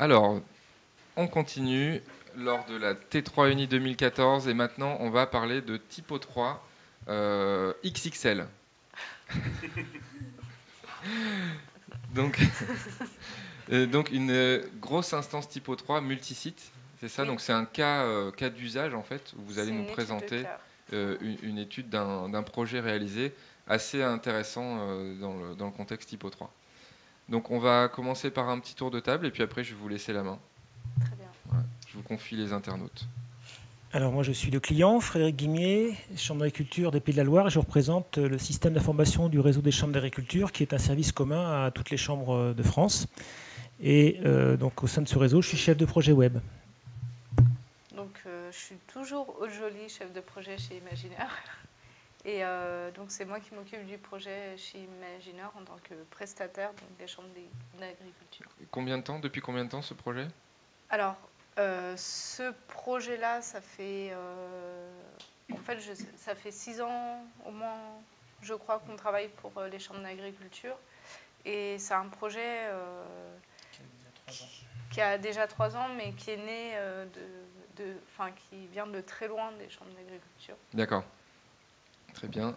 Alors, on continue lors de la T3 Uni 2014 et maintenant on va parler de Typo 3 XXL. Donc, donc une grosse instance Typo 3 multisite, c'est ça? Oui, Donc c'est un cas d'usage en fait où vous allez c'est nous une étude de présenter cas. Voilà. une étude d'un projet réalisé assez intéressant dans le contexte Typo 3. Donc on va commencer par un petit tour de table et puis après je vais vous laisser la main. Très bien. Voilà, je vous confie les internautes. Alors moi je suis le client, Frédéric Guimier, Chambre d'agriculture des Pays de la Loire, et je représente le système d'information du réseau des chambres d'agriculture qui est un service commun à toutes les chambres de France. Et donc au sein de ce réseau, je suis chef de projet web. Donc, je suis toujours Aude Joly, chef de projet chez Imagineur. Et donc, c'est moi qui m'occupe du projet chez Imagineur en tant que prestataire donc des chambres d'agriculture. Depuis combien de temps ce projet? Alors, ce projet-là, ça fait, en fait, ça fait 6 ans au moins, je crois, qu'on travaille pour les chambres d'agriculture. Et c'est un projet qui a déjà 3 ans, mais qui est né enfin, qui vient de très loin des chambres d'agriculture. D'accord, très bien.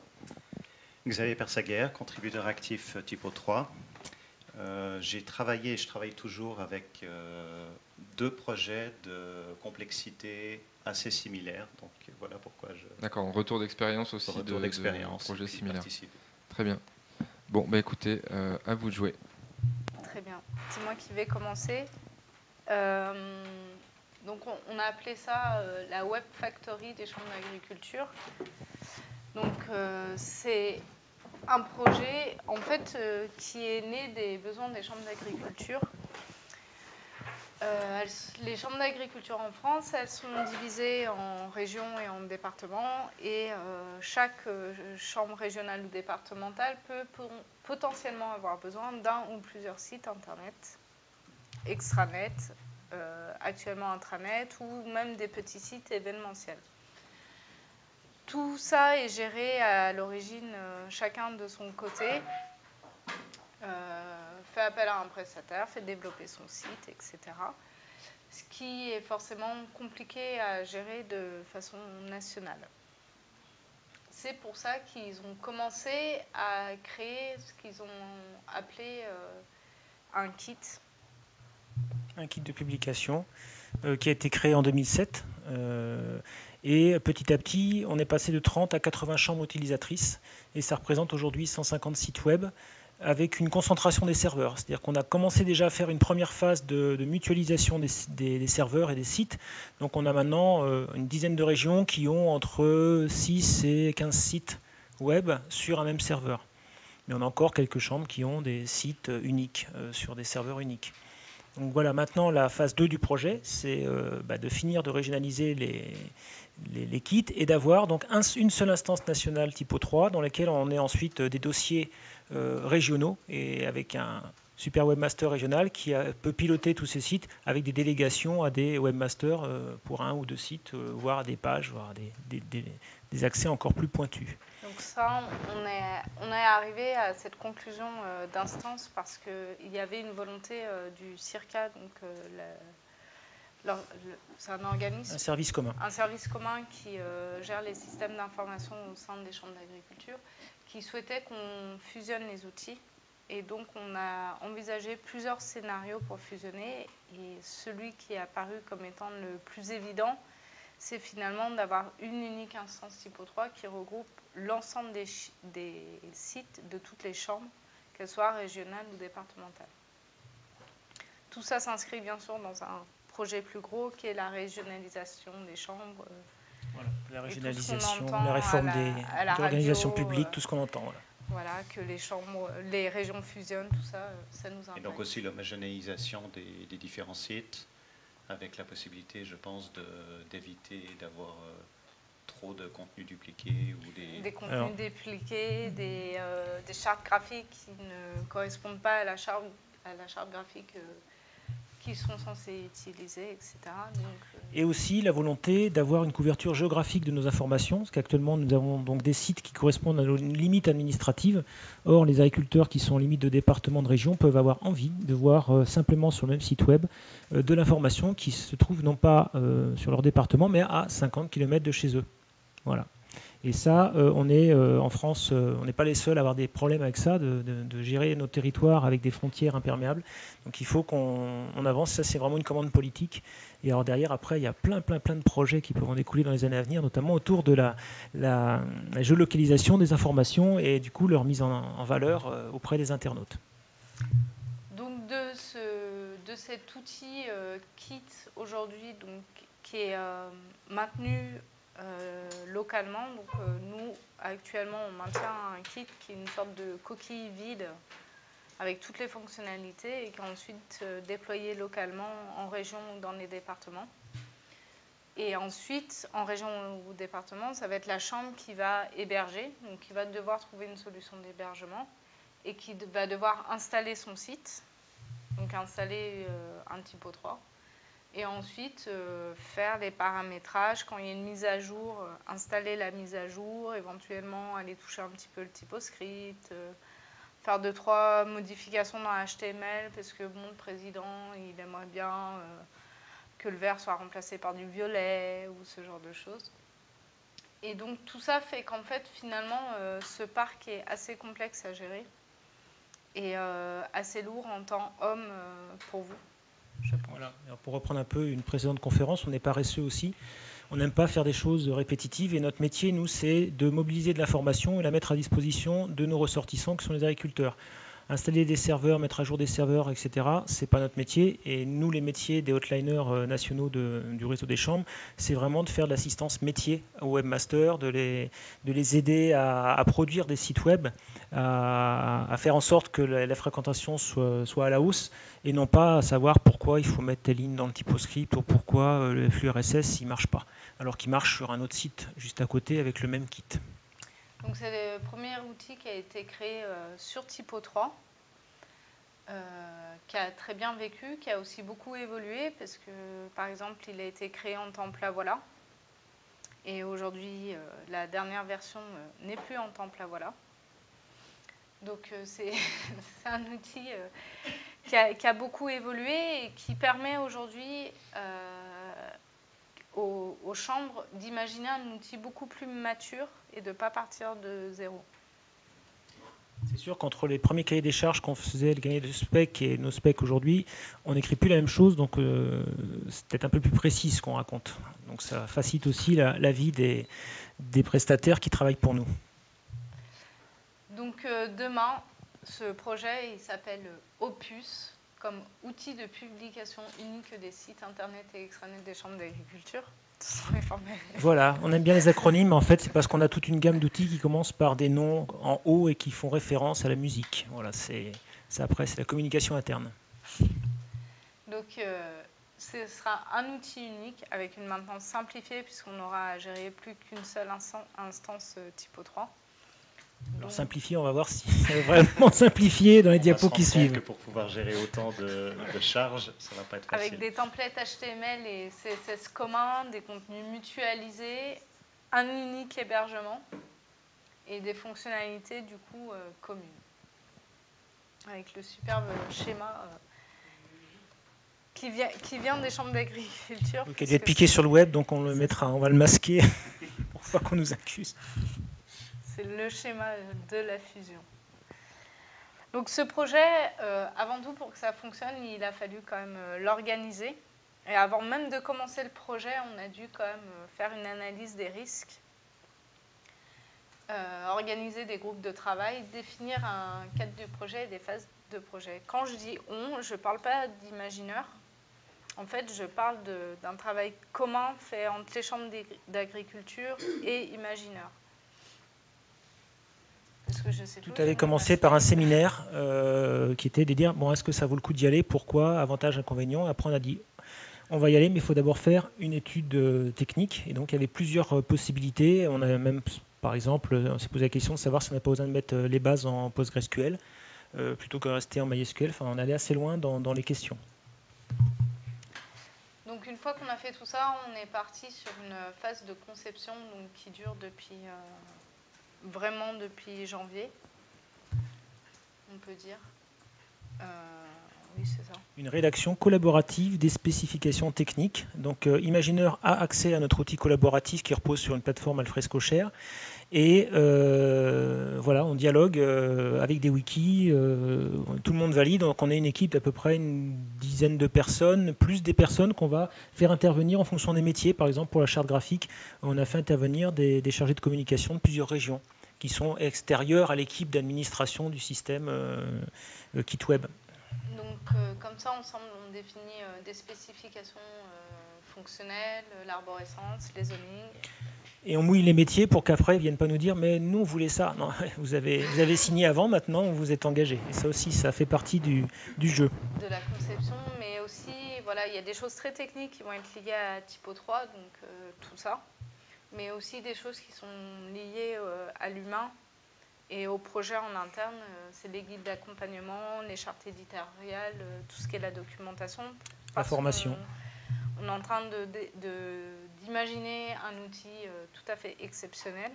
Xavier Persaguer, contributeur actif Typo 3. J'ai travaillé et je travaille toujours avec deux projets de complexité assez similaires. Donc voilà pourquoi je D'accord, retour d'expérience aussi retour de d'expérience et projets puis similaires. participe. Très bien. Bon, bah écoutez, à vous de jouer. Très bien. C'est moi qui vais commencer. Euh, donc, on a appelé ça la Web Factory des chambres d'agriculture. Donc, c'est un projet en fait qui est né des besoins des chambres d'agriculture. Les chambres d'agriculture en France, elles sont divisées en régions et en départements, et chaque chambre régionale ou départementale peut potentiellement avoir besoin d'un ou plusieurs sites internet, extranet, actuellement intranet, ou même des petits sites événementiels. Tout ça est géré à l'origine chacun de son côté, fait appel à un prestataire, fait développer son site, etc. Ce qui est forcément compliqué à gérer de façon nationale. C'est pour ça qu'ils ont commencé à créer ce qu'ils ont appelé un kit. Un kit de publication qui a été créé en 2007. Et petit à petit, on est passé de 30 à 80 chambres utilisatrices. Et ça représente aujourd'hui 150 sites web avec une concentration des serveurs. C'est-à-dire qu'on a commencé déjà à faire une première phase de mutualisation des serveurs et des sites. Donc on a maintenant une dizaine de régions qui ont entre 6 et 15 sites web sur un même serveur. Mais on a encore quelques chambres qui ont des sites uniques sur des serveurs uniques. Donc voilà, maintenant la phase 2 du projet, c'est de finir de régionaliser les kits et d'avoir donc une seule instance nationale Typo 3 dans laquelle on est ensuite des dossiers régionaux et avec un super webmaster régional qui peut piloter tous ces sites avec des délégations à des webmasters pour un ou deux sites, voire des pages, voire des accès encore plus pointus. Donc ça, on est arrivé à cette conclusion d'instance parce qu'il y avait une volonté du CIRCA, donc c'est un organisme, Un service commun. un service commun qui gère les systèmes d'information au sein des chambres d'agriculture, qui souhaitait qu'on fusionne les outils. Et donc, on a envisagé plusieurs scénarios pour fusionner. Et celui qui est apparu comme étant le plus évident, c'est finalement d'avoir une unique instance Typo 3 qui regroupe l'ensemble des sites de toutes les chambres, qu'elles soient régionales ou départementales. Tout ça s'inscrit bien sûr dans un projet plus gros qui est la régionalisation des chambres. Voilà, la régionalisation, la réforme des organisations publiques, tout ce qu'on entend. Voilà, que les régions fusionnent, tout ça, ça nous intéresse. Et donc aussi l'homogénéisation des différents sites, avec la possibilité, je pense, d'éviter d'avoir trop de contenus dupliqués ou des contenus dupliqués, des chartes graphiques qui ne correspondent pas à la charte graphique qui sont censés utiliser, etc. Donc, Et aussi la volonté d'avoir une couverture géographique de nos informations, parce qu'actuellement nous avons donc des sites qui correspondent à nos limites administratives. Or, les agriculteurs qui sont en limite de département, de région, peuvent avoir envie de voir simplement sur le même site web de l'information qui se trouve non pas sur leur département, mais à 50 km de chez eux. Voilà. Et ça, on est en France, on n'est pas les seuls à avoir des problèmes avec ça, de gérer nos territoires avec des frontières imperméables. Donc il faut qu'on avance. Ça, c'est vraiment une commande politique. Et alors derrière, après, il y a plein de projets qui peuvent en découler dans les années à venir, notamment autour de la géolocalisation des informations et du coup leur mise en valeur auprès des internautes. Donc de cet outil KIT aujourd'hui, donc qui est maintenu localement. Donc nous actuellement on maintient un kit qui est une sorte de coquille vide avec toutes les fonctionnalités et qui est ensuite déployé localement en région ou dans les départements. Et ensuite en région ou département, ça va être la chambre qui va héberger, donc qui va devoir trouver une solution d'hébergement et qui va devoir installer son site, donc installer un typo 3. Et ensuite, faire les paramétrages. Quand il y a une mise à jour, installer la mise à jour, éventuellement aller toucher un petit peu le typoscript, faire 2-3 modifications dans HTML, parce que bon, le président, il aimerait bien que le vert soit remplacé par du violet, ou ce genre de choses. Et donc, tout ça fait qu'en fait, finalement, ce parc est assez complexe à gérer et assez lourd en temps homme pour vous. Voilà. Alors pour reprendre un peu une précédente conférence, on est paresseux aussi. On n'aime pas faire des choses répétitives et notre métier, nous, c'est de mobiliser de l'information et la mettre à disposition de nos ressortissants qui sont les agriculteurs. Installer des serveurs, mettre à jour des serveurs, etc., c'est pas notre métier. Et nous, les métiers des hotliners nationaux du réseau des chambres, c'est vraiment de faire de l'assistance métier aux webmasters, de les aider à produire des sites web, à faire en sorte que la fréquentation soit à la hausse et non pas à savoir pourquoi il faut mettre telle ligne dans le typoscript ou pourquoi le flux RSS ne marche pas, alors qu'il marche sur un autre site juste à côté avec le même kit. Donc c'est le premier outil qui a été créé sur Typo 3, qui a très bien vécu, qui a aussi beaucoup évolué, parce que par exemple il a été créé en template voilà, et aujourd'hui la dernière version n'est plus en template voilà. Donc c'est un outil qui a beaucoup évolué et qui permet aujourd'hui aux chambres d'imaginer un outil beaucoup plus mature et de ne pas partir de zéro. C'est sûr qu'entre les premiers cahiers des charges qu'on faisait, le cahier de spec et nos specs aujourd'hui, on n'écrit plus la même chose, donc c'est peut-être un peu plus précis ce qu'on raconte. Donc ça facilite aussi la vie des prestataires qui travaillent pour nous. Donc demain, ce projet il s'appelle Opus, comme outil de publication unique des sites internet et extranet des chambres d'agriculture. Voilà, on aime bien les acronymes, en fait c'est parce qu'on a toute une gamme d'outils qui commencent par des noms en haut et qui font référence à la musique. Voilà, après c'est la communication interne. Donc ce sera un outil unique avec une maintenance simplifiée puisqu'on aura à gérer plus qu'une seule instance Typo 3. Alors simplifié, on va voir si c'est vraiment simplifié dans les diapos qui suivent. Que pour pouvoir gérer autant de charges, ça ne va pas être facile. Avec des templates HTML et CSS communs, des contenus mutualisés, un unique hébergement et des fonctionnalités du coup communes. Avec le superbe schéma qui vient des chambres d'agriculture. Qui a dû être piqué sur le web, donc on le mettra, on va le masquer pour pas qu'on nous accuse. C'est le schéma de la fusion. Donc ce projet, avant tout pour que ça fonctionne, il a fallu quand même l'organiser. Et avant même de commencer le projet, on a dû quand même faire une analyse des risques, organiser des groupes de travail, définir un cadre du projet et des phases de projet. Quand je dis on, je ne parle pas d'imagineurs. En fait, je parle d'un travail commun fait entre les chambres d'agriculture et imagineurs. Tout avait commencé par un séminaire qui était de dire bon, est-ce que ça vaut le coup d'y aller, pourquoi, avantages, inconvénients. Après on a dit on va y aller mais il faut d'abord faire une étude technique et donc il y avait plusieurs possibilités. On a même par exemple on s'est posé la question de savoir si on n'a pas besoin de mettre les bases en PostgreSQL plutôt que de rester en MySQL. Enfin on allait assez loin dans les questions. fois qu'on a fait tout ça, on est parti sur une phase de conception donc, qui dure vraiment depuis janvier, on peut dire. Oui, c'est ça. Une rédaction collaborative des spécifications techniques. Donc Imagineur a accès à notre outil collaboratif qui repose sur une plateforme Alfresco Share. Et voilà, on dialogue avec des wikis, tout le monde valide, donc on est une équipe d'à peu près une dizaine de personnes, plus des personnes qu'on va faire intervenir en fonction des métiers. Par exemple, pour la charte graphique, on a fait intervenir des chargés de communication de plusieurs régions qui sont extérieurs à l'équipe d'administration du système KitWeb. Donc comme ça, ensemble, on définit des spécifications fonctionnelles, l'arborescence, les zonings. Et on mouille les métiers pour qu'après ils ne viennent pas nous dire mais nous on voulait ça. Non, vous avez signé avant, maintenant vous vous êtes engagé. Et ça aussi, ça fait partie du jeu. De la conception, mais aussi, voilà, il y a des choses très techniques qui vont être liées à Typo 3, donc tout ça. Mais aussi des choses qui sont liées à l'humain et au projet en interne. C'est les guides d'accompagnement, les chartes éditoriales, tout ce qui est la documentation. La formation. On est en train d'imaginer un outil tout à fait exceptionnel.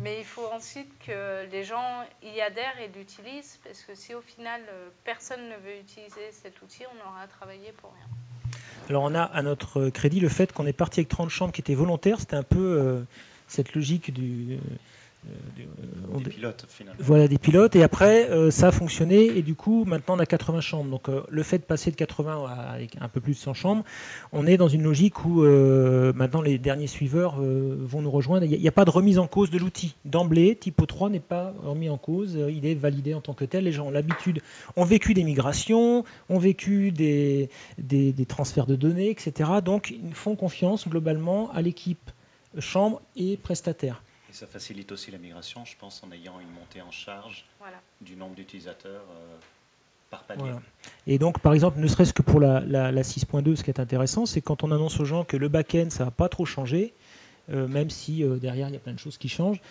Mais il faut ensuite que les gens y adhèrent et l'utilisent, parce que si au final personne ne veut utiliser cet outil, on aura travaillé pour rien. Alors on a à notre crédit le fait qu'on est parti avec 30 chambres qui étaient volontaires. C'était un peu cette logique des pilotes finalement. Voilà, des pilotes, et après ça a fonctionné, et du coup maintenant on a 80 chambres. Donc le fait de passer de 80 avec un peu plus de 100 chambres, on est dans une logique où maintenant les derniers suiveurs vont nous rejoindre. Il n'y a pas de remise en cause de l'outil. D'emblée, Typo 3 n'est pas remis en cause, il est validé en tant que tel. Les gens ont l'habitude, ont vécu des migrations, ont vécu des transferts de données, etc. Donc ils font confiance globalement à l'équipe chambre et prestataire. Et ça facilite aussi la migration, je pense, en ayant une montée en charge du nombre d'utilisateurs par palier. Voilà. Et donc, par exemple, ne serait-ce que pour la 6.2, ce qui est intéressant, c'est quand on annonce aux gens que le back-end, ça ne va pas trop changer, même si derrière, il y a plein de choses qui changent,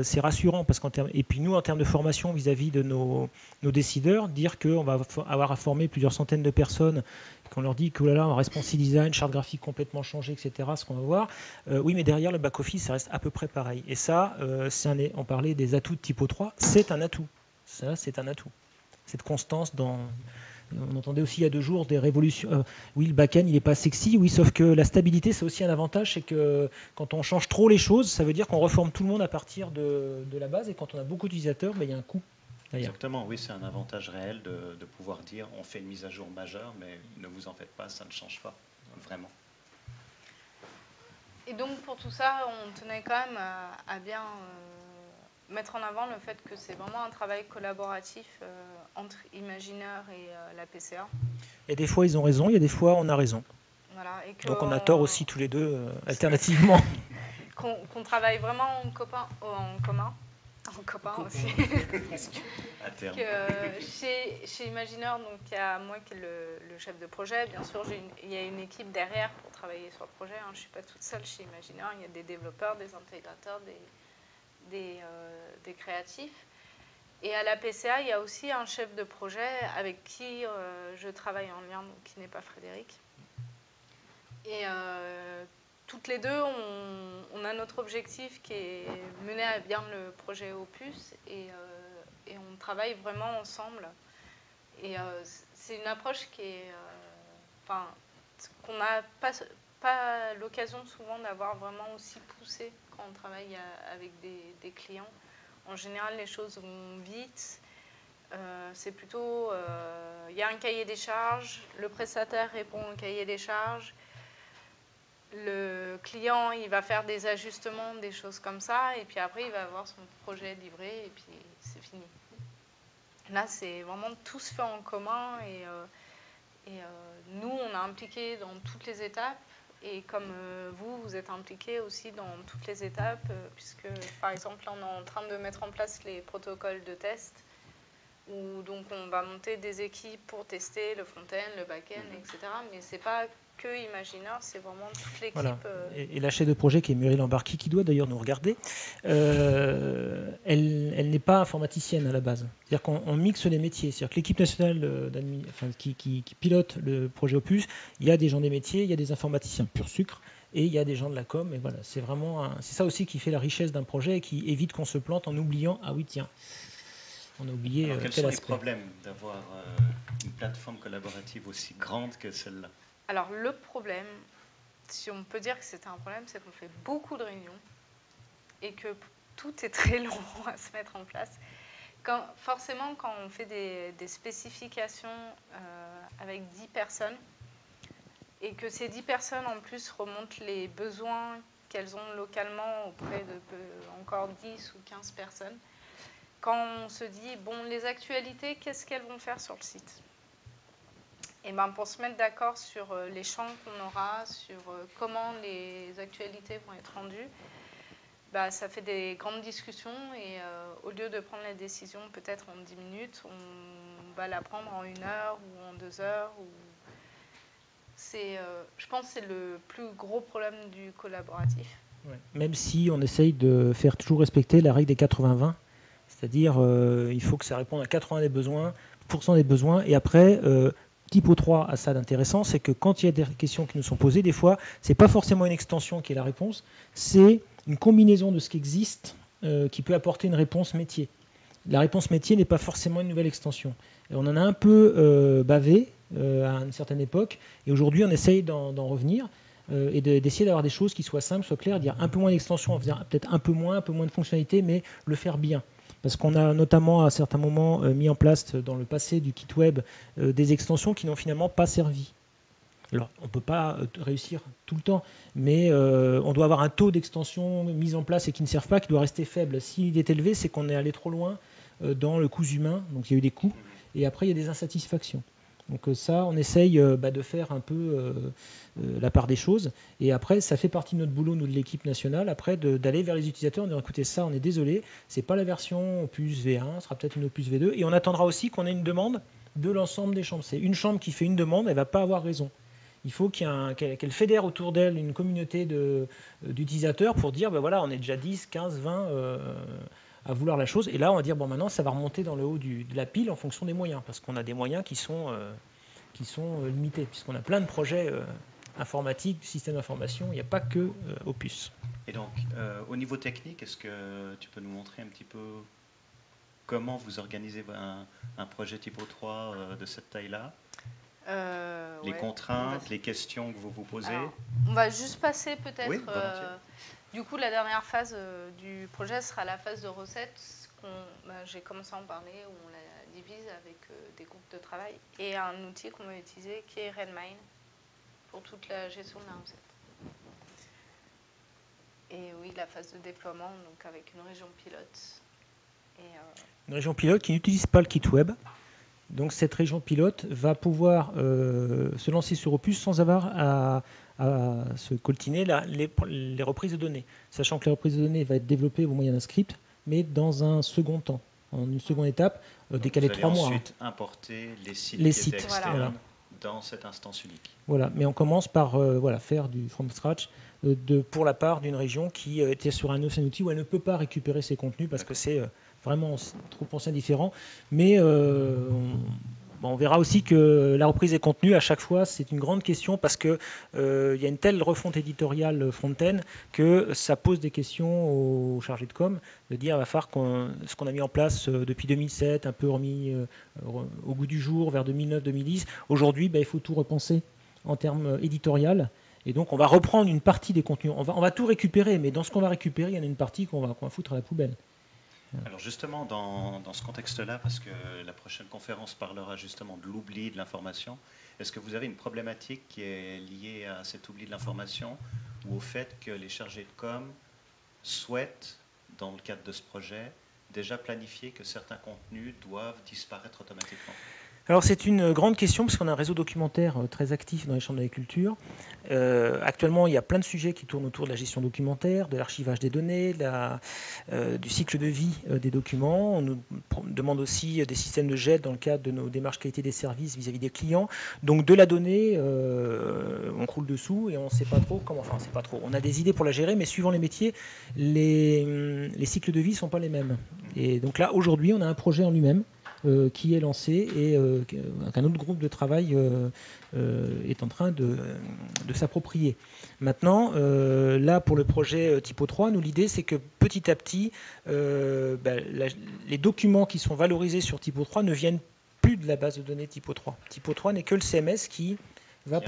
c'est rassurant. Et puis nous, en termes de formation vis-à-vis de nos décideurs, dire qu'on va avoir à former plusieurs centaines de personnes, qu'on leur dit que là, en responsive design, charte graphique complètement changée, etc., ce qu'on va voir. Oui, mais derrière, le back-office, ça reste à peu près pareil. Et ça, on parlait des atouts de Typo 3, c'est un atout. Ça, c'est un atout. Cette constance dans... On entendait aussi il y a 2 jours des révolutions. Oui, le back-end, il n'est pas sexy. Oui, sauf que la stabilité, c'est aussi un avantage. C'est que quand on change trop les choses, ça veut dire qu'on reforme tout le monde à partir de la base. Et quand on a beaucoup d'utilisateurs, il y a un coût. Exactement, oui, c'est un avantage réel de pouvoir dire on fait une mise à jour majeure, mais ne vous en faites pas, ça ne change pas, vraiment. Et donc pour tout ça, on tenait quand même à bien mettre en avant le fait que c'est vraiment un travail collaboratif entre Imagineur et la PCA. Et des fois ils ont raison, il y a des fois on a raison. Voilà, et que donc on a tort aussi tous les deux, alternativement. Qu'on travaille vraiment en commun aussi. À terme. Chez Imagineur, donc il y a moi qui est le chef de projet. Bien sûr, il y a une équipe derrière pour travailler sur le projet. Je ne suis pas toute seule chez Imagineur. Il y a des développeurs, des intégrateurs, des créatifs. Et à la PCA, il y a aussi un chef de projet avec qui je travaille en lien, donc qui n'est pas Frédéric. Et toutes les deux, on a notre objectif qui est mener à bien le projet Opus, et on travaille vraiment ensemble. Et c'est une approche qui est, qu'on n'a pas l'occasion souvent d'avoir vraiment aussi poussée quand on travaille avec des clients. En général, les choses vont vite. C'est plutôt, il y a un cahier des charges, le prestataire répond au cahier des charges. Le client, il va faire des ajustements, des choses comme ça, et puis après, il va avoir son projet livré, et puis c'est fini. Là, c'est vraiment tout se fait en commun, et nous, on est impliqués dans toutes les étapes, et comme vous êtes impliqués aussi dans toutes les étapes, puisque, par exemple, là, on est en train de mettre en place les protocoles de test. où donc on va monter des équipes pour tester le front-end, le back-end, etc. Mais c'est pas que Imagineur, c'est vraiment toute l'équipe. Voilà. Et la chef de projet qui est Muriel Embarki, qui doit d'ailleurs nous regarder, elle n'est pas informaticienne à la base. C'est-à-dire qu'on mixe les métiers. C'est-à-dire que l'équipe nationale qui pilote le projet Opus, il y a des gens des métiers, il y a des informaticiens pur sucre, et il y a des gens de la com. Et voilà, c'est ça aussi qui fait la richesse d'un projet et qui évite qu'on se plante en oubliant, ah oui tiens, on a oublié Alors, quels tel sont aspect. les problèmes d'avoir une plateforme collaborative aussi grande que celle-là? Alors le problème, si on peut dire que c'est un problème, c'est qu'on fait beaucoup de réunions et que tout est très long à se mettre en place. Forcément, quand on fait des spécifications avec 10 personnes et que ces 10 personnes en plus remontent les besoins qu'elles ont localement auprès de encore 10 ou 15 personnes, quand on se dit, bon, les actualités, qu'est-ce qu'elles vont faire sur le site ? Et ben pour se mettre d'accord sur les champs qu'on aura, sur comment les actualités vont être rendues, ça fait des grandes discussions et au lieu de prendre la décision peut-être en 10 minutes, on va la prendre en 1 heure ou en 2 heures. Je pense que c'est le plus gros problème du collaboratif. Ouais. Même si on essaye de faire toujours respecter la règle des 80-20, c'est-à-dire il faut que ça réponde à 80% des besoins, et après Typo 3 a ça d'intéressant, c'est que quand il y a des questions qui nous sont posées, des fois c'est pas forcément une extension qui est la réponse, c'est une combinaison de ce qui existe qui peut apporter une réponse métier. La réponse métier n'est pas forcément une nouvelle extension. Et on en a un peu bavé à une certaine époque, et aujourd'hui on essaye d'en revenir et d'essayer d'avoir des choses qui soient simples, soient claires, dire un peu moins d'extension, peut-être un peu moins de fonctionnalités, mais le faire bien. Parce qu'on a notamment à certains moments mis en place dans le passé du kit web des extensions qui n'ont finalement pas servi. Alors, on ne peut pas réussir tout le temps, mais on doit avoir un taux d'extension mis en place et qui ne servent pas, qui doit rester faible. S'il est élevé, c'est qu'on est allé trop loin dans le coût humain, donc il y a eu des coûts, et après il y a des insatisfactions. Donc ça, on essaye de faire un peu la part des choses, et après ça fait partie de notre boulot, nous de l'équipe nationale, après d'aller vers les utilisateurs en disant écoutez, ça on est désolé, c'est pas la version Opus V1, ce sera peut-être une Opus V2, et on attendra aussi qu'on ait une demande de l'ensemble des chambres. C'est une chambre qui fait une demande, elle ne va pas avoir raison. Il faut qu'elle fédère autour d'elle une communauté d'utilisateurs pour dire, voilà, on est déjà 10, 15, 20 à vouloir la chose. Et là, on va dire, bon, maintenant, ça va remonter dans le haut de la pile en fonction des moyens, parce qu'on a des moyens qui sont limités, puisqu'on a plein de projets informatiques, systèmes d'information, il n'y a pas que Opus. Et donc, au niveau technique, est-ce que tu peux nous montrer un petit peu comment vous organisez un projet Typo 3 de cette taille-là? Les contraintes, les questions que vous vous posez. Alors, on va juste passer peut-être. Oui, volontiers. Du coup, la dernière phase du projet sera la phase de recettes. J'ai commencé à en parler, où on la divise avec des groupes de travail et un outil qu'on va utiliser qui est Redmine pour toute la gestion de la recette. Et oui, la phase de déploiement, donc avec une région pilote. Une région pilote qui n'utilise pas le kit web. Donc cette région pilote va pouvoir se lancer sur Opus sans avoir à se coltiner les reprises de données. Sachant que les reprises de données va être développée au moyen d'un script, mais dans un second temps, en une seconde étape, décalée de 3 mois. Ensuite importer les sites externes voilà. dans cette instance unique. Voilà, mais on commence par faire du from scratch pour la part d'une région qui était sur un outil où elle ne peut pas récupérer ses contenus parce que c'est vraiment trop ancien, différent. Mais on verra aussi que la reprise des contenus, à chaque fois, c'est une grande question parce qu'il y a une telle refonte éditoriale front-end que ça pose des questions aux chargés de com, de dire il va falloir ce qu'on a mis en place depuis 2007, un peu remis au goût du jour, vers 2009-2010, aujourd'hui, il faut tout repenser en termes éditorial. Et donc, on va reprendre une partie des contenus. On va tout récupérer, mais dans ce qu'on va récupérer, il y en a une partie qu'on va foutre à la poubelle. Alors justement, dans ce contexte-là, parce que la prochaine conférence parlera justement de l'oubli de l'information, est-ce que vous avez une problématique qui est liée à cet oubli de l'information ou au fait que les chargés de com souhaitent, dans le cadre de ce projet, déjà planifier que certains contenus doivent disparaître automatiquement? Alors c'est une grande question parce qu'on a un réseau documentaire très actif dans les chambres d'agriculture. Actuellement, il y a plein de sujets qui tournent autour de la gestion documentaire, de l'archivage des données, du cycle de vie des documents. On nous demande aussi des systèmes de GED dans le cadre de nos démarches qualité des services vis-à-vis des clients. Donc de la donnée, on croule dessous et on ne sait pas trop comment. Enfin, on sait pas trop. On a des idées pour la gérer, mais suivant les métiers, les cycles de vie ne sont pas les mêmes. Et donc là, aujourd'hui, on a un projet en lui-même. Qui est lancé et qu'un autre groupe de travail est en train de s'approprier. Maintenant, là pour le projet Typo 3, nous l'idée c'est que petit à petit, les documents qui sont valorisés sur Typo 3 ne viennent plus de la base de données Typo 3. Typo 3 n'est que le CMS qui va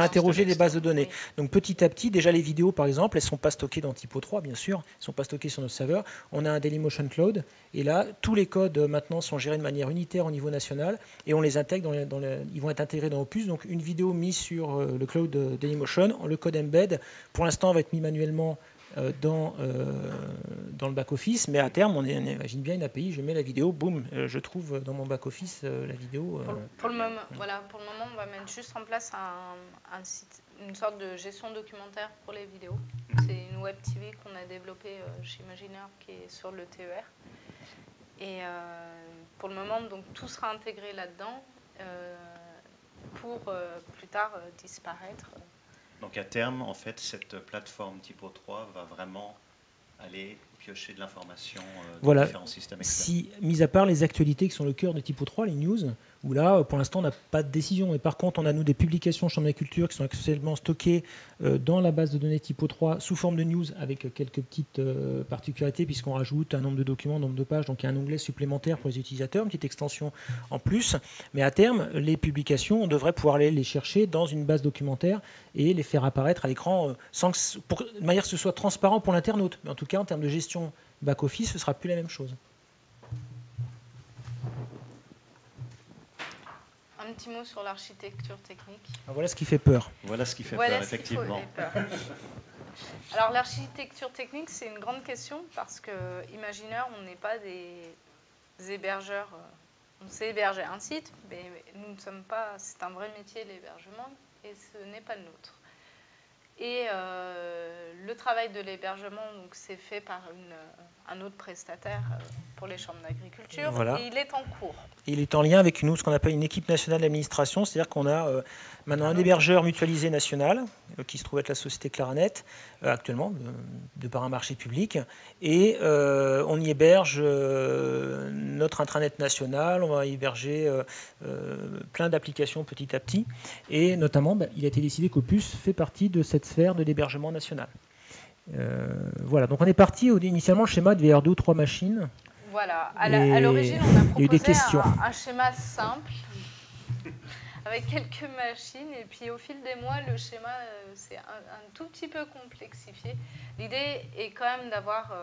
interroger les bases de données. Donc petit à petit, déjà les vidéos par exemple, elles ne sont pas stockées dans Typo 3 bien sûr, elles ne sont pas stockées sur notre serveur. On a un Dailymotion Cloud et là tous les codes maintenant sont gérés de manière unitaire au niveau national et on les intègre ils vont être intégrés dans Opus. Donc une vidéo mise sur le cloud Dailymotion, le code embed pour l'instant va être mis manuellement dans le back-office, mais à terme, on imagine bien une API, je mets la vidéo, boum, je trouve dans mon back-office la vidéo. Pour le moment, on va mettre juste en place un site, une sorte de gestion documentaire pour les vidéos. C'est une web TV qu'on a développée chez Imagineur qui est sur le TER. Et pour le moment, donc, tout sera intégré là-dedans pour plus tard disparaître. Donc à terme, en fait, cette plateforme Typo 3 va vraiment aller piocher de l'information dans différents systèmes externes. Mis à part les actualités qui sont le cœur de Typo 3, les news, où là, pour l'instant, on n'a pas de décision. Et par contre, on a, nous, des publications Chambre d'agriculture qui sont actuellement stockées dans la base de données Typo 3 sous forme de news avec quelques petites particularités, puisqu'on rajoute un nombre de documents, un nombre de pages, donc il y a un onglet supplémentaire pour les utilisateurs, une petite extension en plus. Mais à terme, les publications, on devrait pouvoir aller les chercher dans une base documentaire et les faire apparaître à l'écran de manière que ce soit transparent pour l'internaute. Mais en tout cas, en termes de gestion back-office, ce ne sera plus la même chose. Un petit mot sur l'architecture technique. Voilà ce qui fait peur. Voilà ce qui fait peur, effectivement. Alors l'architecture technique, c'est une grande question parce que Imagineur, on n'est pas des hébergeurs. On sait héberger un site, mais nous ne sommes pas. C'est un vrai métier l'hébergement et ce n'est pas le nôtre. Et le travail de l'hébergement, donc, c'est fait par un autre prestataire pour les chambres d'agriculture. Voilà. Et il est en cours. Il est en lien avec nous, ce qu'on appelle une équipe nationale d'administration, c'est-à-dire qu'on a maintenant un hébergeur mutualisé national, qui se trouve être la société Claranet, actuellement, de par un marché public, et on y héberge notre intranet national, on va héberger plein d'applications petit à petit, et notamment, il a été décidé qu'Opus fait partie de cette sphère de l'hébergement national. Voilà, donc on est parti initialement le schéma devait y avoir 2 ou 3 machines. Voilà, à l'origine on a proposé un schéma simple avec quelques machines et puis au fil des mois le schéma s'est un tout petit peu complexifié. L'idée est quand même d'avoir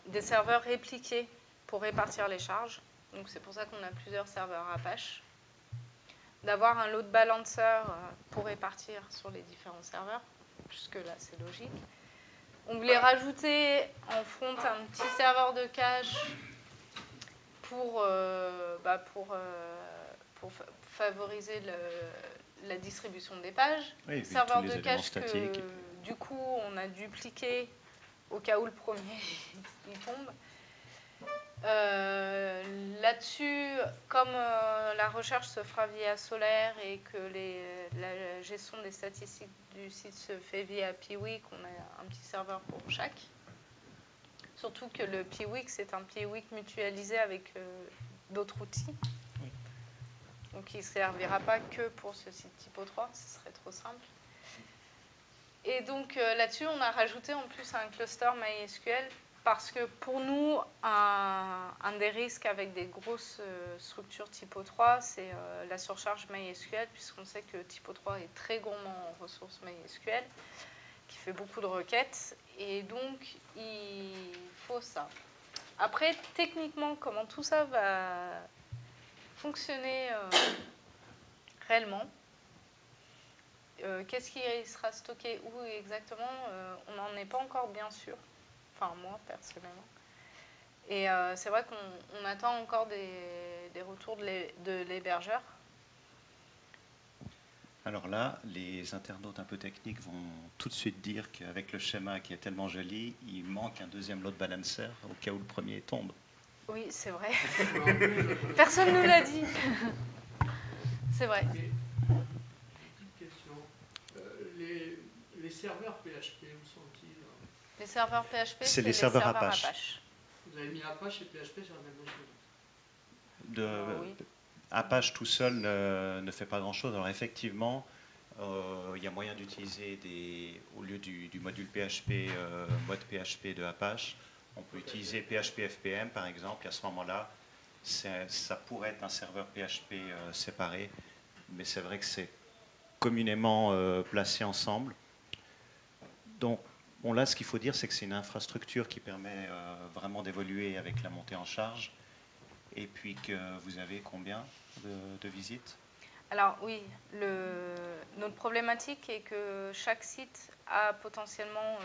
des serveurs répliqués pour répartir les charges, donc c'est pour ça qu'on a plusieurs serveurs Apache, d'avoir un load balancer pour répartir sur les différents serveurs, jusque-là c'est logique. On voulait rajouter en front un petit serveur de cache pour favoriser la distribution des pages. Oui, serveur de cache que du coup on a dupliqué au cas où le premier il tombe. Là-dessus, comme la recherche se fera via Solaire et que la gestion des statistiques du site se fait via Piwik, on a un petit serveur pour chaque. Surtout que le Piwik, c'est un Piwik mutualisé avec d'autres outils. Oui. Donc il ne servira pas que pour ce site Typo 3, ce serait trop simple. Et donc là-dessus, on a rajouté en plus un cluster MySQL parce que pour nous, un des risques avec des grosses structures Typo 3, c'est la surcharge MySQL, puisqu'on sait que Typo 3 est très gourmand en ressources MySQL, qui fait beaucoup de requêtes, et donc il faut ça. Après, techniquement, comment tout ça va fonctionner réellement, qu'est-ce qui sera stocké où exactement, on n'en est pas encore bien sûr. Enfin, moi, personnellement. Et c'est vrai qu'on attend encore des retours de l'hébergeur. Alors là, les internautes un peu techniques vont tout de suite dire qu'avec le schéma qui est tellement joli, il manque un deuxième load balancer au cas où le premier tombe. Oui, c'est vrai. Personne ne nous l'a dit. C'est vrai. Petite question. Les serveurs PHP, où sont-ils? Les serveurs PHP, c'est les serveurs Apache. Vous avez mis Apache et PHP sur la même machine? Oui. Apache tout seul ne fait pas grand-chose. Alors effectivement, il y a moyen d'utiliser au lieu du module PHP, mode PHP de Apache, on peut utiliser PHP FPM par exemple. Et à ce moment-là, ça pourrait être un serveur PHP séparé, mais c'est vrai que c'est communément placé ensemble. Donc, bon, là, ce qu'il faut dire, c'est que c'est une infrastructure qui permet vraiment d'évoluer avec la montée en charge. Et puis que vous avez combien de visites? Alors oui, notre problématique est que chaque site a potentiellement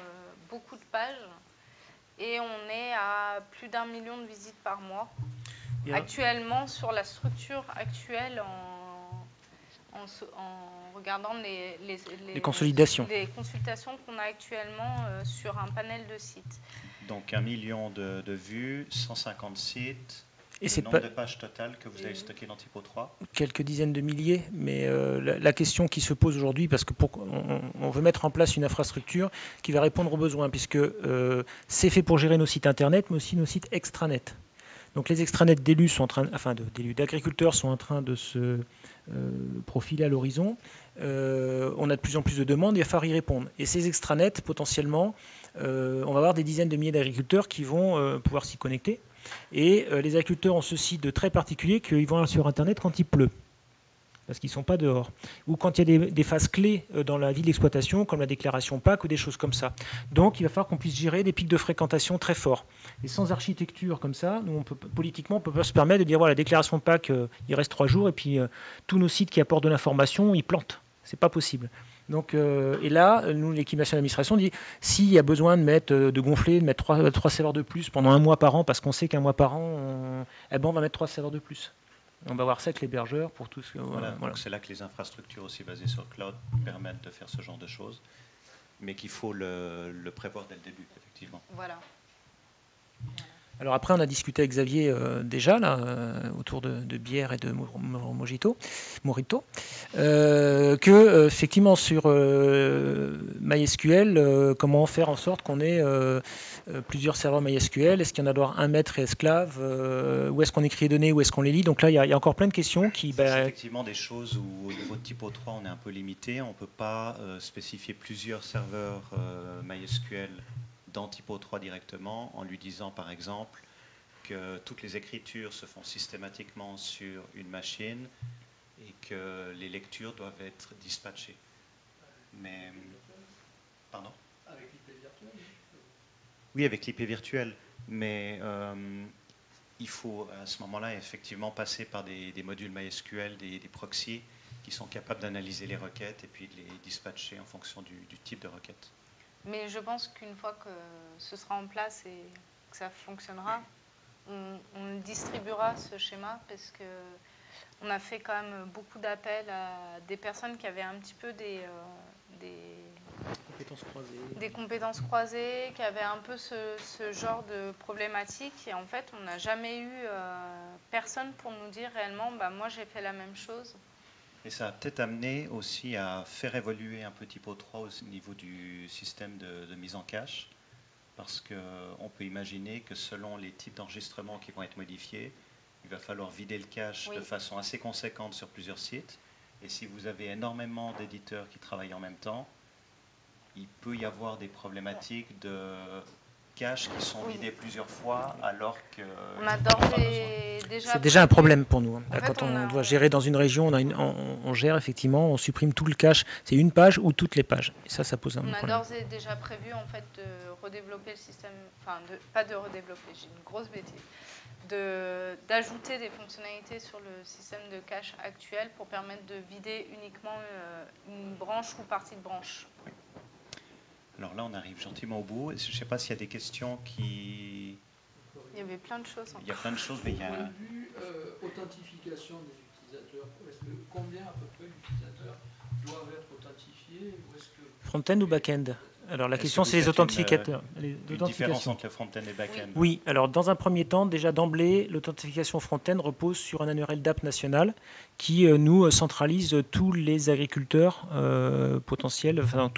beaucoup de pages et on est à plus d'1 million de visites par mois. Actuellement, sur la structure actuelle, en regardant les consolidations. Les consultations qu'on a actuellement sur un panel de sites. Donc 1 million de vues, 150 sites. Et le nombre de pages totales que vous avez stockées dans Typo 3? Quelques dizaines de milliers, mais la question qui se pose aujourd'hui, parce que on veut mettre en place une infrastructure qui va répondre aux besoins, puisque c'est fait pour gérer nos sites internet, mais aussi nos sites extranet. Donc les extranets d'élus sont en train, d'agriculteurs sont en train de se profiler à l'horizon. On a de plus en plus de demandes, il va falloir y répondre. Et ces extranets, potentiellement, on va avoir des dizaines de milliers d'agriculteurs qui vont pouvoir s'y connecter. Et les agriculteurs ont ceci de très particulier qu'ils vont sur Internet quand il pleut, parce qu'ils ne sont pas dehors. Ou quand il y a des phases clés dans la vie de l'exploitation, comme la déclaration PAC ou des choses comme ça. Donc il va falloir qu'on puisse gérer des pics de fréquentation très forts. Et sans architecture comme ça, nous, politiquement, on ne peut pas se permettre de dire voilà, la déclaration PAC, il reste 3 jours, et puis tous nos sites qui apportent de l'information, ils plantent. C'est pas possible. Donc, et là, nous, l'équipe nationale d'administration dit s'il y a besoin de gonfler, de mettre 3 serveurs de plus pendant 1 mois par an, parce qu'on sait qu'un mois par an, on va mettre 3 serveurs de plus. On va voir ça avec l'hébergeur pour tout ce voilà. Donc c'est là que les infrastructures aussi basées sur le cloud permettent de faire ce genre de choses, mais qu'il faut le prévoir dès le début, effectivement. Voilà. Alors après, on a discuté avec Xavier déjà là, autour de bière et de Morito, que effectivement sur MySQL, comment faire en sorte qu'on ait plusieurs serveurs MySQL? Est-ce qu'il y en a d'abord un maître et esclave? Où est-ce qu'on écrit les données? Où est-ce qu'on les lit? Donc là, il y a encore plein de questions qui... C'est effectivement des choses où au niveau de Typo 3, on est un peu limité. On ne peut pas spécifier plusieurs serveurs MySQL dans Typo 3 directement, en lui disant par exemple que toutes les écritures se font systématiquement sur une machine et que les lectures doivent être dispatchées. Mais... Pardon? Avec l'IP virtuel? Oui, avec l'IP virtuel, mais il faut à ce moment-là effectivement passer par des modules MySQL, des proxys qui sont capables d'analyser les requêtes et puis de les dispatcher en fonction du type de requête. Mais je pense qu'une fois que ce sera en place et que ça fonctionnera, on distribuera ce schéma parce qu'on a fait quand même beaucoup d'appels à des personnes qui avaient un petit peu des compétences croisées, qui avaient un peu ce genre de problématique. Et en fait, on n'a jamais eu personne pour nous dire réellement, moi j'ai fait la même chose. Et ça a peut-être amené aussi à faire évoluer un peu Typo 3 au niveau du système de mise en cache, parce qu'on peut imaginer que selon les types d'enregistrements qui vont être modifiés, il va falloir vider le cache de façon assez conséquente sur plusieurs sites. Et si vous avez énormément d'éditeurs qui travaillent en même temps, il peut y avoir des problématiques de caches qui sont vidés plusieurs fois alors que... C'est déjà un problème pour nous. Quand on doit gérer dans une région, on gère effectivement, on supprime tout le cache. C'est une page ou toutes les pages. Et ça pose un problème. On a d'ores et déjà prévu en fait de redévelopper le système, pas de redévelopper, j'ai une grosse bêtise, d'ajouter des fonctionnalités sur le système de cache actuel pour permettre de vider uniquement une branche ou partie de branche. Oui. Alors là, on arrive gentiment au bout. Je ne sais pas s'il y a des questions qui... Il y avait plein de choses. Il y a plein de choses, mais il y a... Point de vue authentification des utilisateurs, combien à peu près d'utilisateurs doivent être authentifiés ou est-ce que... Front-end ou back-end? Alors la Est-ce question que c'est vous les faites authentificateurs. une différence entre le front-end et le back-end? Oui, alors dans un premier temps, déjà d'emblée, l'authentification front-end repose sur un annuaire LDAP national qui nous centralise tous les agriculteurs potentiels. Enfin,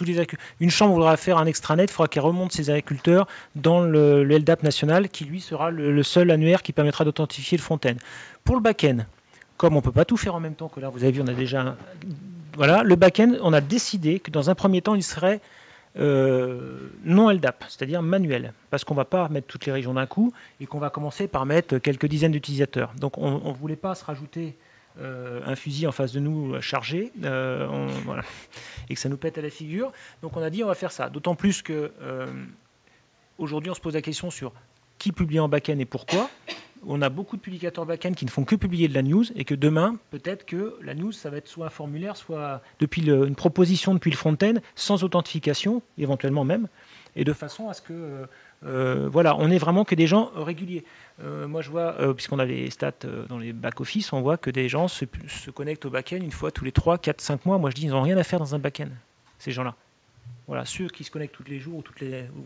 une chambre voudra faire un extranet, il faudra qu'elle remonte ses agriculteurs dans le LDAP national qui lui sera le seul annuaire qui permettra d'authentifier le front-end. Pour le back-end, comme on ne peut pas tout faire en même temps, que là vous avez vu, on a déjà... Voilà, le back-end, on a décidé que dans un premier temps, il serait non LDAP, c'est-à-dire manuel, parce qu'on ne va pas mettre toutes les régions d'un coup et qu'on va commencer par mettre quelques dizaines d'utilisateurs. Donc on ne voulait pas se rajouter un fusil en face de nous chargé, voilà, et que ça nous pète à la figure. Donc on a dit on va faire ça, d'autant plus que aujourd'hui on se pose la question sur qui publie en back-end et pourquoi. On a beaucoup de publicateurs back-end qui ne font que publier de la news et que demain, peut-être que la news, ça va être soit un formulaire, soit une proposition depuis le front-end, sans authentification, éventuellement même, et de façon à ce que, voilà, on est vraiment que des gens réguliers. Moi, je vois, puisqu'on a les stats dans les back-office, on voit que des gens se connectent au back-end une fois tous les 3, 4, 5 mois. Moi, je dis, ils n'ont rien à faire dans un back-end, ces gens-là. Voilà, ceux qui se connectent tous les jours ou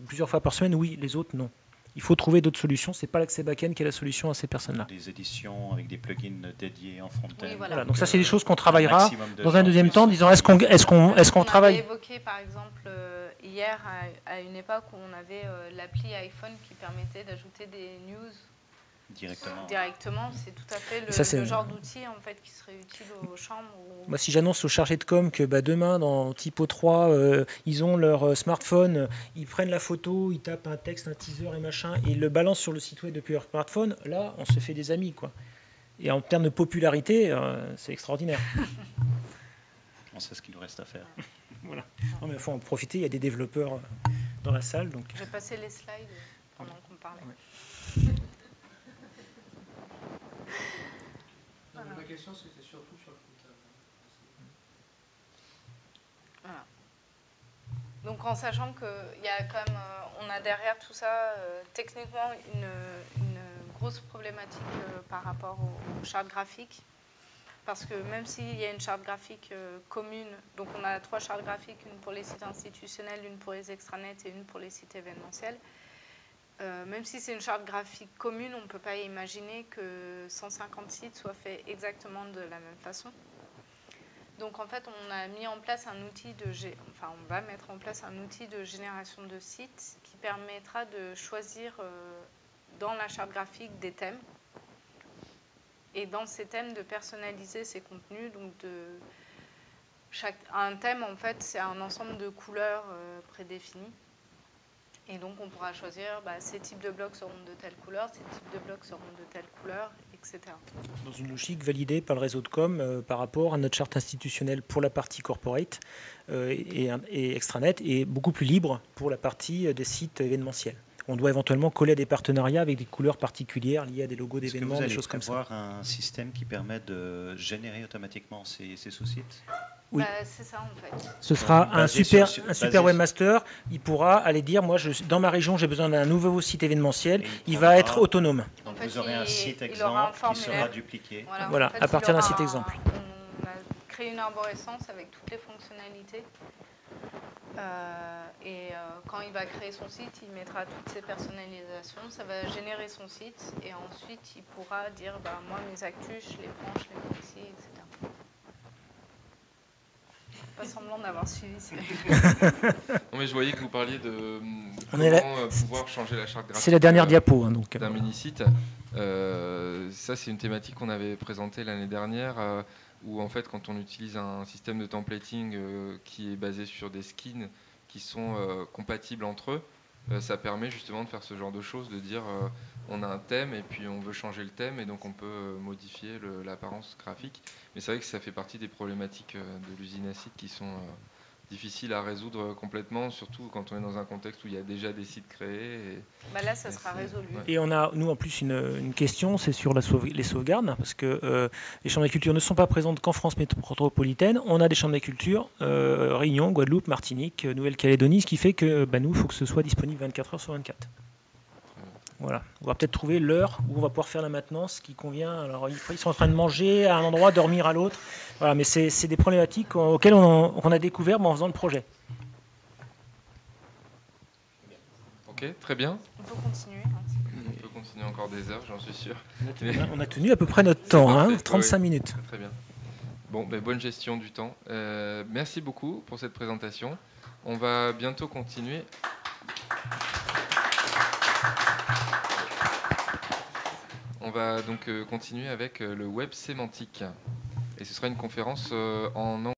plusieurs fois par semaine, oui, les autres, non. Il faut trouver d'autres solutions. C'est pas l'accès back-end qui est la solution à ces personnes-là. Des éditions avec des plugins dédiés en front-end. Oui, voilà. Donc ça, c'est des choses qu'on travaillera de dans un deuxième temps, en disant est-ce qu'on On travaille avait évoqué par exemple hier à une époque où on avait l'appli iPhone qui permettait d'ajouter des news directement. C'est tout à fait le genre d'outil en fait qui serait utile aux chambres. Moi, si j'annonce aux chargés de com que demain dans Typo 3 ils ont leur smartphone, ils prennent la photo, ils tapent un texte, un teaser et machin, et ils le balancent sur le site web depuis leur smartphone, là on se fait des amis quoi. Et en termes de popularité, c'est extraordinaire. On sait ce qu'il nous reste à faire. Voilà. Non, mais il faut en profiter, il y a des développeurs dans la salle. Donc... J'ai passé les slides pendant qu'on parlait. Ouais. Ma question c'était surtout sur le comptable. Voilà. Donc en sachant qu'il y a quand même, on a derrière tout ça techniquement une grosse problématique par rapport aux chartes graphiques. Parce que même s'il y a une charte graphique commune, donc on a 3 chartes graphiques, une pour les sites institutionnels, une pour les extranets et une pour les sites événementiels. Même si c'est une charte graphique commune, on ne peut pas imaginer que 150 sites soient faits exactement de la même façon. Donc en fait, on a mis en place un outil on va mettre en place un outil de génération de sites qui permettra de choisir dans la charte graphique des thèmes. Et dans ces thèmes, de personnaliser ces contenus. Donc un thème, en fait, c'est un ensemble de couleurs prédéfinies. Et donc, on pourra choisir ces types de blocs seront de telle couleur, ces types de blocs seront de telle couleur, etc. Dans une logique validée par le réseau de com par rapport à notre charte institutionnelle pour la partie corporate et extranet, et beaucoup plus libre pour la partie des sites événementiels. On doit éventuellement coller à des partenariats avec des couleurs particulières liées à des logos d'événements, des choses comme ça. Est-ce que vous allez prévoir un système qui permet de générer automatiquement ces sous-sites? Oui. C'est ça en fait. Ce sera un super webmaster. Il pourra aller dire, moi, dans ma région, j'ai besoin d'un nouveau site événementiel. Il va être autonome. Donc vous aurez un site exemple qui sera dupliqué. Voilà, à partir d'un site exemple. On a créé une arborescence avec toutes les fonctionnalités. Quand il va créer son site, il mettra toutes ses personnalisations, ça va générer son site et ensuite il pourra dire moi mes actus, je les prends, je les proxy, etc. Pas semblant d'avoir suivi. Non mais je voyais que vous parliez de comment pouvoir changer la charte graphique. C'est la dernière diapo. D'un mini-site. Ça c'est une thématique qu'on avait présentée l'année dernière. Où en fait quand on utilise un système de templating qui est basé sur des skins qui sont compatibles entre eux, ça permet justement de faire ce genre de choses, de dire on a un thème et puis on veut changer le thème et donc on peut modifier l'apparence graphique. Mais c'est vrai que ça fait partie des problématiques de l'usine à sites qui sont difficiles à résoudre complètement, surtout quand on est dans un contexte où il y a déjà des sites créés. Là, ça sera résolu. Ouais. Et on a, nous, en plus, une question, c'est sur les sauvegardes, parce que les chambres d'agriculture ne sont pas présentes qu'en France métropolitaine. On a des chambres d'agriculture, Réunion, Guadeloupe, Martinique, Nouvelle-Calédonie, ce qui fait que nous, il faut que ce soit disponible 24 heures sur 24. Voilà. On va peut-être trouver l'heure où on va pouvoir faire la maintenance qui convient. Alors, ils sont en train de manger à un endroit, dormir à l'autre. Voilà, mais c'est des problématiques auxquelles on a découvert en faisant le projet. Ok, très bien. On peut continuer. On peut continuer encore des heures, j'en suis sûr. On a tenu à peu près notre temps, parfait. 35 Oui, minutes. très bien. Bon, bonne gestion du temps. Merci beaucoup pour cette présentation. On va bientôt continuer. On va donc continuer avec le web sémantique. Et ce sera une conférence en anglais.